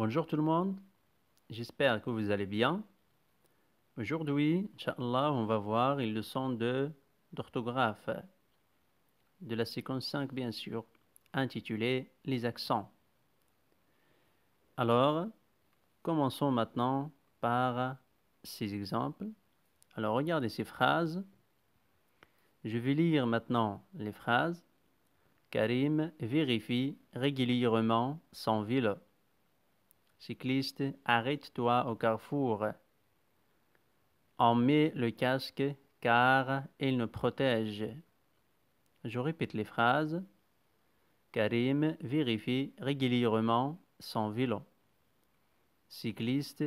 Bonjour tout le monde, j'espère que vous allez bien. Aujourd'hui, Inch'Allah, on va voir une leçon d'orthographe de la séquence 5, bien sûr, intitulée Les accents. Alors, commençons maintenant par ces exemples. Alors, regardez ces phrases. Je vais lire maintenant les phrases. Karim vérifie régulièrement son vélo. Cycliste, arrête-toi au carrefour. On met le casque car il nous protège. Je répète les phrases. Karim vérifie régulièrement son vélo. Cycliste,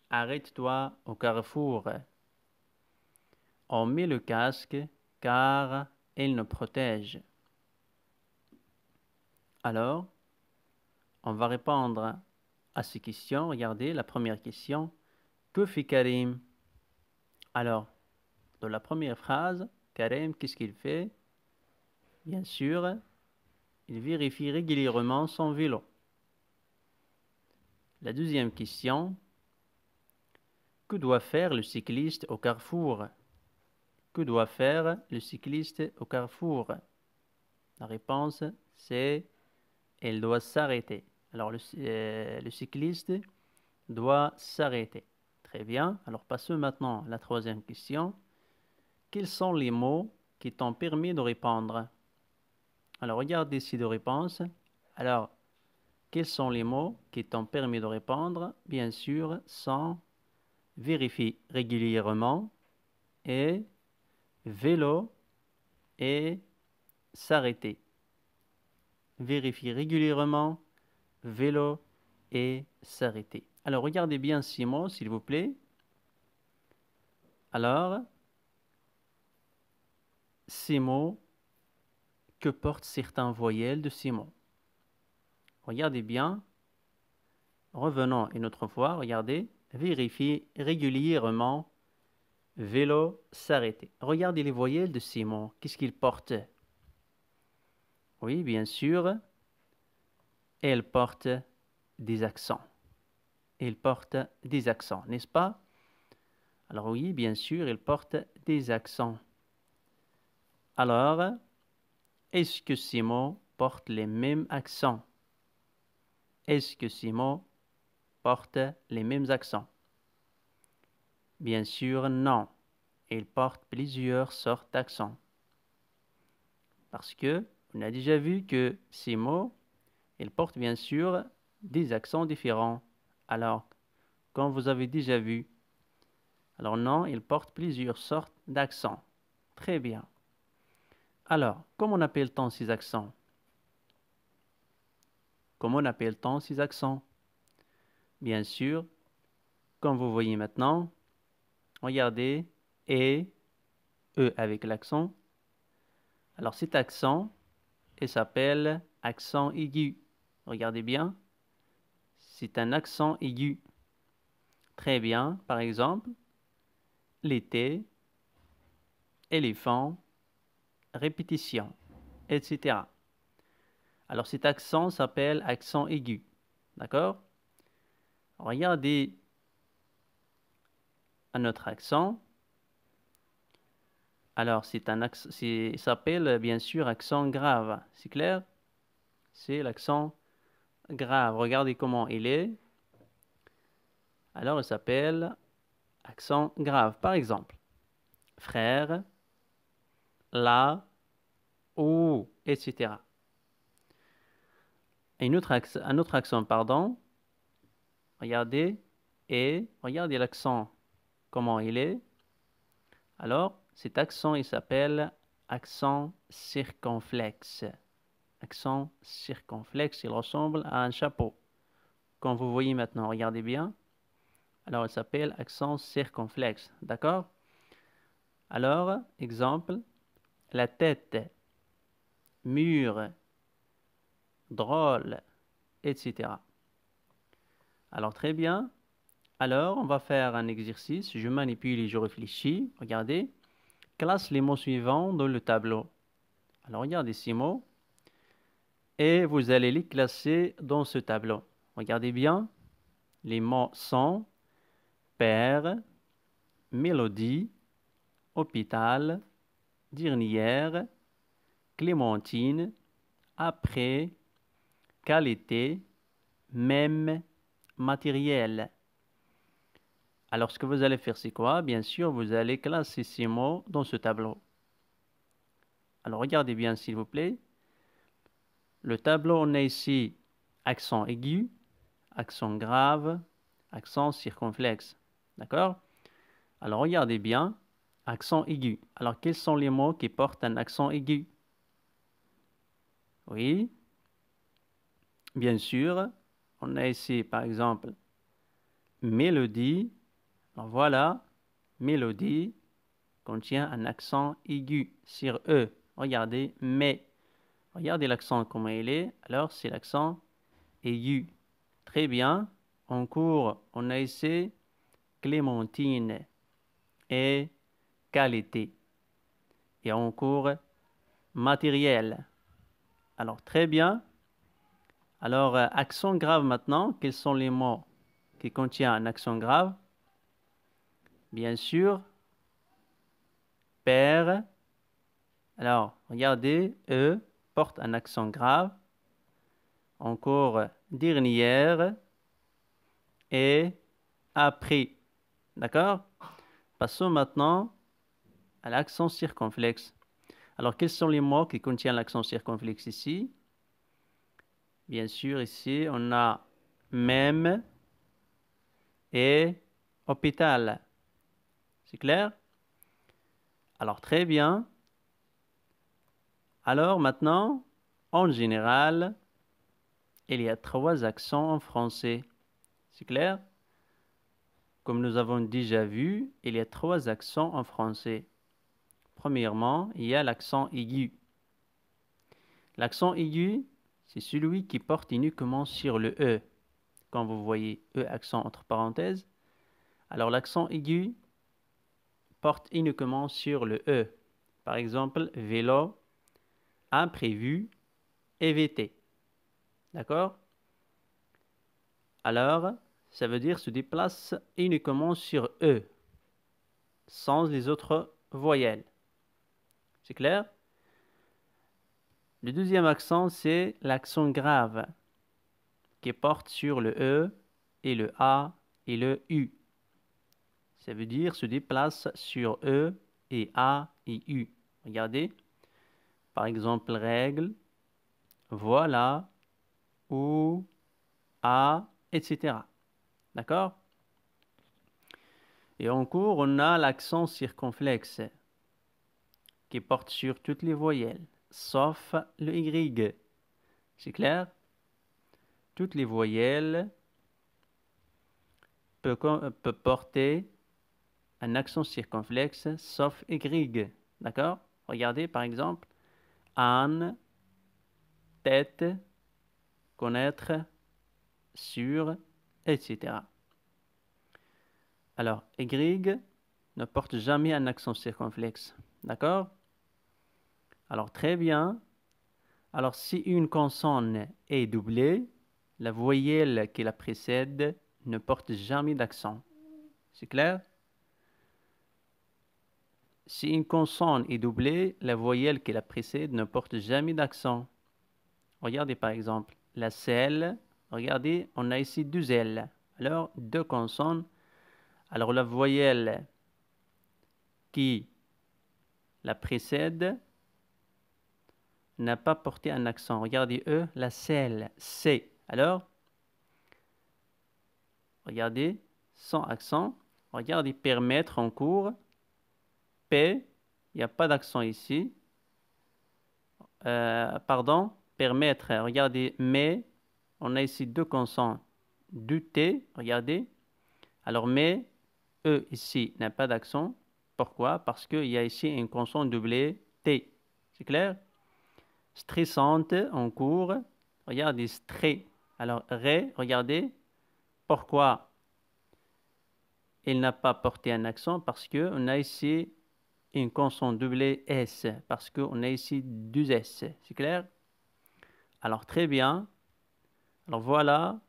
arrête-toi au carrefour. On met le casque car il nous protège. Alors, on va répondre à ces questions. Regardez la première question. Que fait Karim? Alors, dans la première phrase, Karim, qu'est-ce qu'il fait? Bien sûr, il vérifie régulièrement son vélo. La deuxième question. Que doit faire le cycliste au carrefour? Que doit faire le cycliste au carrefour? La réponse, c'est il doit s'arrêter. Alors, le cycliste doit s'arrêter. Très bien. Alors, passons maintenant à la troisième question. Quels sont les mots qui t'ont permis de répondre? Alors, regardez ici de réponse. Alors, quels sont les mots qui t'ont permis de répondre? Bien sûr, sont vérifie régulièrement et vélo et s'arrêter. Vérifie régulièrement, vélo et s'arrêter. Alors, regardez bien ces mots, s'il vous plaît. Alors, ces mots, que portent certains voyelles de ces mots? Regardez bien. Revenons une autre fois. Regardez. Vérifie régulièrement, vélo, s'arrêter. Regardez les voyelles de ces mots. Qu'est-ce qu'ils portent? Oui, bien sûr, elles portent des accents. Elles portent des accents, n'est-ce pas? Alors oui, bien sûr, elles portent des accents. Alors, est-ce que ces mots portent les mêmes accents? Est-ce que ces mots portent les mêmes accents? Bien sûr, non. Ils portent plusieurs sortes d'accents. Parce que on a déjà vu que ces mots, ils portent bien sûr des accents différents. Alors, comme vous avez déjà vu, alors non, ils portent plusieurs sortes d'accents. Très bien. Alors, comment appelle-t-on ces accents? Comment appelle-t-on ces accents? Bien sûr, comme vous voyez maintenant, regardez, et, E avec l'accent. Alors cet accent, il s'appelle accent aigu. Regardez bien, c'est un accent aigu. Très bien, par exemple, l'été, éléphant, répétition, etc. Alors cet accent s'appelle accent aigu. D'accord? Regardez un autre accent. Alors c'est un accent, il s'appelle bien sûr accent grave. C'est clair? C'est l'accent grave. Regardez comment il est. Alors il s'appelle accent grave. Par exemple, frère, là, ou, etc. Un autre accent, pardon. Regardez, et regardez l'accent, comment il est. Alors, cet accent, il s'appelle accent circonflexe. Accent circonflexe, il ressemble à un chapeau. Comme vous voyez maintenant, regardez bien. Alors, il s'appelle accent circonflexe. D'accord? Alors, exemple, la tête, mûr, drôle, etc. Alors, très bien. Alors, on va faire un exercice. Je manipule et je réfléchis. Regardez. Classe les mots suivants dans le tableau. Alors, regardez ces mots. Et vous allez les classer dans ce tableau. Regardez bien. Les mots sont père, mélodie, hôpital, dernière, clémentine, après, qualité, même, matériel. Alors, ce que vous allez faire, c'est quoi? Bien sûr, vous allez classer ces mots dans ce tableau. Alors, regardez bien, s'il vous plaît. Le tableau, on a ici accent aigu, accent grave, accent circonflexe. D'accord? Alors, regardez bien, accent aigu. Alors, quels sont les mots qui portent un accent aigu? Oui, bien sûr. On a ici, par exemple, mélodie. Alors, voilà, mélodie contient un accent aigu sur E. Regardez, mais. Regardez l'accent, comment il est. Alors, c'est l'accent aigu. Très bien. En cours, on a ici clémentine et qualité. Et en cours, matériel. Alors, très bien. Alors, accent grave maintenant. Quels sont les mots qui contiennent un accent grave? Bien sûr, père. Alors, regardez, E porte un accent grave. Encore dernière et après. D'accord? Passons maintenant à l'accent circonflexe. Alors, quels sont les mots qui contiennent l'accent circonflexe ici? Bien sûr, ici, on a même et hôpital. C'est clair? Alors, très bien. Alors, maintenant, en général, il y a 3 accents en français. C'est clair? Comme nous avons déjà vu, il y a 3 accents en français. Premièrement, il y a l'accent aigu. L'accent aigu, c'est celui qui porte uniquement sur le E. Quand vous voyez E accent entre parenthèses, alors l'accent aigu porte uniquement sur le E. Par exemple, vélo, imprévu, éviter. D'accord? Alors, ça veut dire se déplace uniquement sur E, sans les autres voyelles. C'est clair? Le deuxième accent, c'est l'accent grave, qui porte sur le E et le A et le U. Ça veut dire se déplace sur E et A et U. Regardez. Par exemple, règle, voilà, ou, à, etc. D'accord? Et en cours, on a l'accent circonflexe qui porte sur toutes les voyelles, sauf le Y. C'est clair? Toutes les voyelles peuvent porter un accent circonflexe, sauf Y. D'accord? Regardez, par exemple, âne, tête, connaître, sur, etc. Alors, Y ne porte jamais un accent circonflexe. D'accord? Alors, très bien. Alors, si une consonne est doublée, la voyelle qui la précède ne porte jamais d'accent. C'est clair? Si une consonne est doublée, la voyelle qui la précède ne porte jamais d'accent. Regardez par exemple, la selle. Regardez, on a ici 2 L. Alors, 2 consonnes. Alors, la voyelle qui la précède n'a pas porté un accent. Regardez E, la selle, C. Alors, regardez, sans accent. Regardez, permettre en cours. P, il n'y a pas d'accent ici. Pardon, permettre. Regardez, mais, on a ici 2 consonnes. Du T, regardez. Alors, mais, E ici n'a pas d'accent. Pourquoi? Parce qu'il y a ici une consonne doublée T. C'est clair? Stressante en cours. Regardez, stress. Alors, ré, regardez. Pourquoi il n'a pas porté un accent? Parce qu'on a ici une consonne doublée S. Parce qu'on a ici 2 S. C'est clair? Alors, très bien. Alors, voilà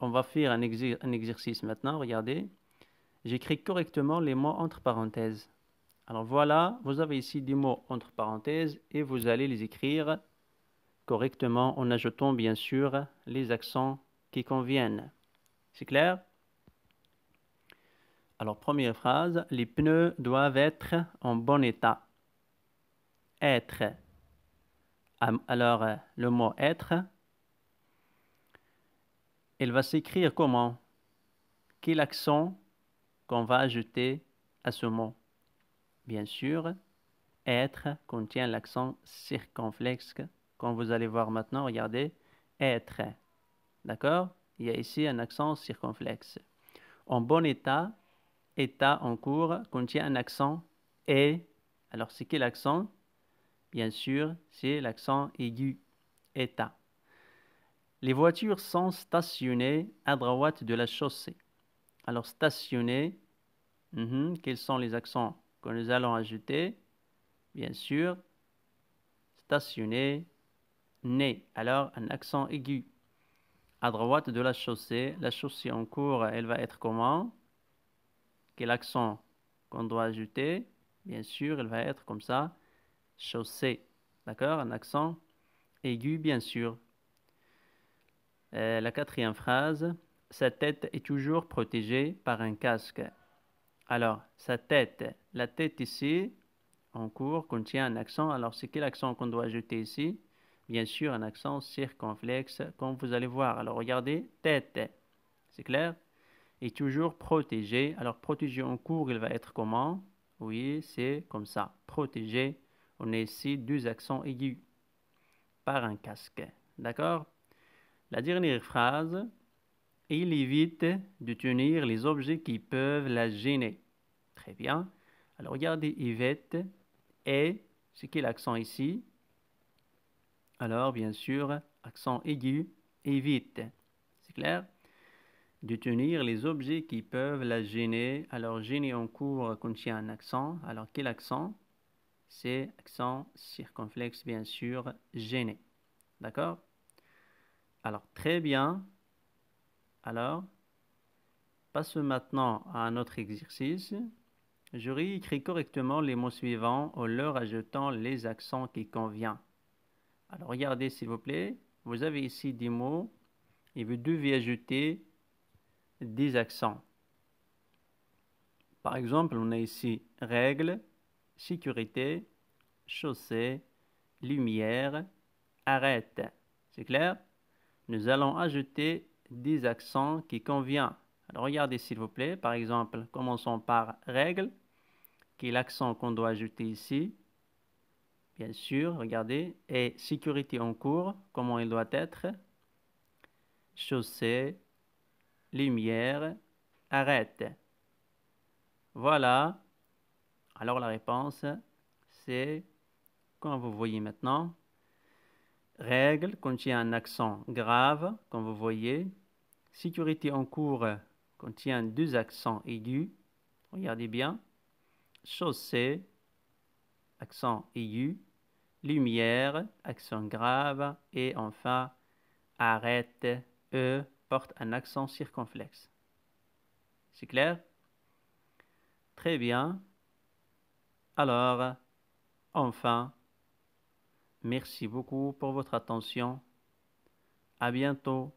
on va faire un exercice maintenant. Regardez. J'écris correctement les mots entre parenthèses. Alors voilà, vous avez ici des mots entre parenthèses et vous allez les écrire correctement en ajoutant bien sûr les accents qui conviennent. C'est clair? Alors première phrase, les pneus doivent être en bon état. Être. Alors le mot être, il va s'écrire comment? Quel accent qu'on va ajouter à ce mot? Bien sûr, être contient l'accent circonflexe. Comme vous allez voir maintenant, regardez, être. D'accord? Il y a ici un accent circonflexe. En bon état, état en cours contient un accent et. Alors, c'est quel accent? Bien sûr, c'est l'accent aigu, état. Les voitures sont stationnées à droite de la chaussée. Alors, stationnées, quels sont les accents que nous allons ajouter? Bien sûr, stationné, né. Alors, un accent aigu. À droite de la chaussée en cours, elle va être comment? Quel accent qu'on doit ajouter? Bien sûr, elle va être comme ça, chaussée. D'accord? Un accent aigu, bien sûr. La quatrième phrase, sa tête est toujours protégée par un casque. Alors, sa tête, la tête ici, en cours, contient un accent. Alors, c'est quel accent qu'on doit ajouter ici? Bien sûr, un accent circonflexe, comme vous allez voir. Alors, regardez, tête, c'est clair? Est toujours protégé. Alors, protégé en cours, il va être comment? Oui, c'est comme ça, protégé. On a ici deux accents aigus par un casque. D'accord? La dernière phrase, il évite de tenir les objets qui peuvent la gêner. Très bien. Alors, regardez, évite et c'est quel accent ici? Alors, bien sûr, accent aigu, évite. C'est clair? De tenir les objets qui peuvent la gêner. Alors, gêner en cours contient un accent. Alors, quel accent? C'est accent circonflexe, bien sûr, gêner. D'accord? Alors, très bien. Alors, passons maintenant à un autre exercice. Je réécris correctement les mots suivants en leur ajoutant les accents qui conviennent. Alors, regardez s'il vous plaît. Vous avez ici des mots et vous devez ajouter des accents. Par exemple, on a ici règle, sécurité, chaussée, lumière, arrête. C'est clair? Nous allons ajouter des accents qui conviennent. Alors, regardez s'il vous plaît. Par exemple, commençons par règle, qui est l'accent qu'on doit ajouter ici. Bien sûr, regardez. Et sécurité en cours, comment il doit être? Chaussée, lumière, arrête. Voilà. Alors la réponse, c'est, comme vous voyez maintenant, règle contient un accent grave, comme vous voyez. Sécurité en cours contient deux accents aigus. Regardez bien. Chaussée, accent aigu. Lumière, accent grave. Et enfin, arrête, E, porte un accent circonflexe. C'est clair? Très bien. Alors, enfin, merci beaucoup pour votre attention. À bientôt.